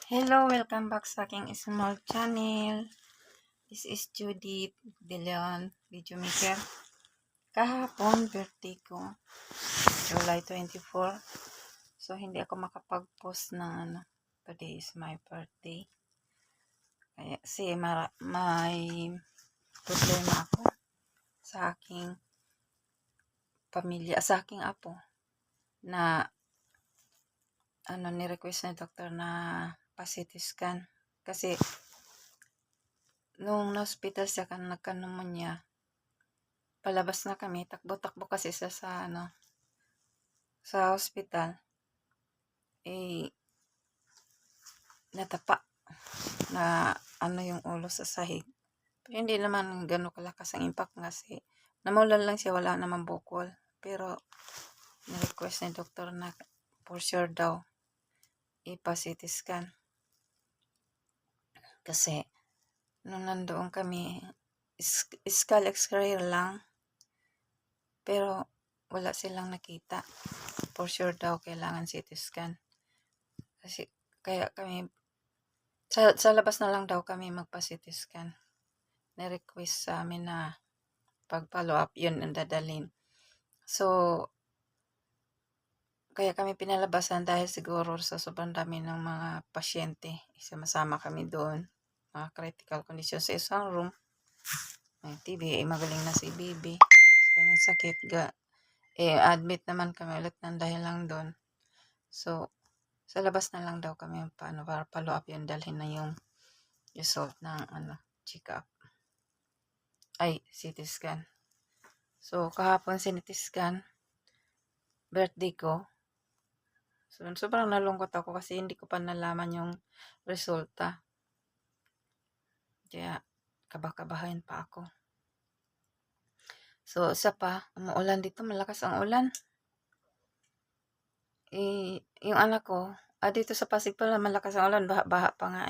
Hello, welcome back sa aking small channel. This is Judith De Leon, video maker. Kahapon, birthday ko, July 24. So, hindi ako makapag-post ng today is my birthday. Kasi may problema ako sa aking pamilya, sa aking apo, na ni-request ng doktor na pa-CT scan. Kasi, nung na-hospital siya, nagka-pneumonia, palabas na kami, takbo-takbo kasi siya sa hospital, natapa na yung ulo sa sahig. Pero hindi naman gano'ng kalakas ang impact kasi namulan lang siya, wala naman bukol. Pero ni-request ni doktor na for sure daw ipa-CT scan. Kasi nung nandoon kami, skull x-ray lang, pero wala silang nakita. For sure daw kailangan CT scan. Kasi kaya kami sa labas na lang daw kami magpa-CT scan. Na-request sa amin na pag-follow up yun ang dadalhin. So, kaya kami pinalabasan dahil siguro sa sobrang dami ng mga pasyente. Masama kami doon. Mga critical condition sa isang room. May TB, magaling na si Bibi. Sa kanyang sakit. Admit naman kami ulit ng dahil lang doon. So, sa labas na lang daw kami para follow up yun, dalhin na yung result ng check-up. CT scan. So, kahapon CT scan, birthday ko. So, sobrang nalungkot ako kasi hindi ko pa nalaman yung resulta. Kaya, kabakabahan pa ako. So, isa pa, umuulan dito, malakas ang ulan. Yung anak ko, dito sa Pasig pala, malakas ang ulan, baha pa nga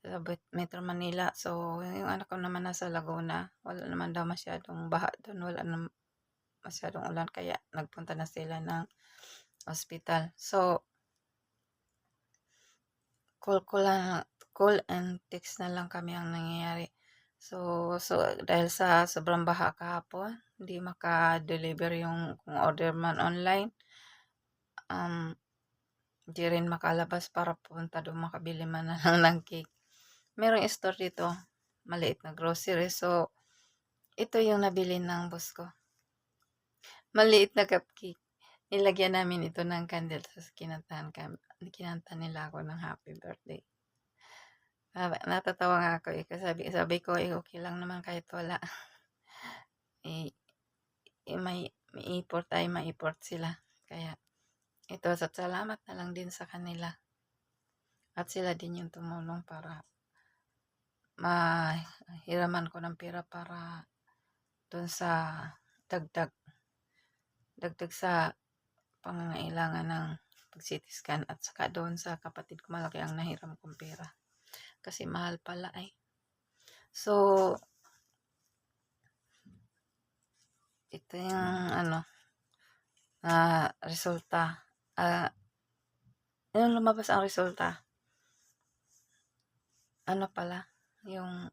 sa Metro Manila. So, yung anak ko naman nasa Laguna, wala naman daw masyadong baha doon, wala naman masyadong ulan, kaya nagpunta na sila ng hospital. So, call and text na lang kami ang nangyayari. So dahil sa sobrang baha kahapon, hindi maka-deliver yung kung order man online, hindi rin makalabas para punta doon makabili man na lang ng cake. Merong store dito, maliit na grocery. So, ito yung nabili ng boss ko. Maliit na cupcake. Nilagyan namin ito ng candle. Tapos kinantahan nila ako ng happy birthday. Natatawa nga ako kasi sabi ko, okay lang naman kahit wala. May import ma-import sila. Kaya, ito, salamat na lang din sa kanila. At sila din yung tumulong para mahiraman ko ng pera para dun sa dagdag sa pangangailangan ng pag-CT scan at saka doon sa kapatid ko, malaki ang nahiram kong pera. Kasi mahal pala So, ito yung resulta. Yung lumabas ang resulta, pala, yung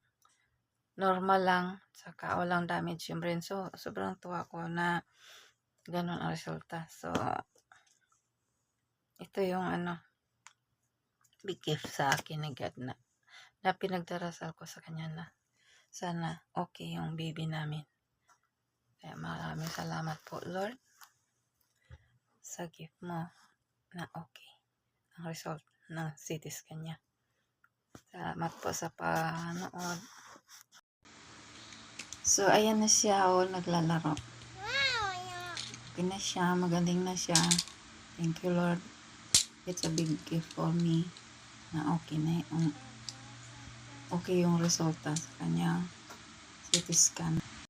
normal lang, saka walang damage yung brain. So, sobrang tuwa ko na ganun ang resulta. So, ito yung big gift sa akin ni God na pinagdarasal ko sa kanya na sana okay yung baby namin. Kaya maraming salamat po, Lord, sa gift mo na okay ang result ng CT scan niya. Salamat po sa panood. So, ayan na siya, naglalaro. Okay na siya, magaling na siya. Thank you, Lord. It's a big gift for me na okay yung resulta sa kanyang CT scan.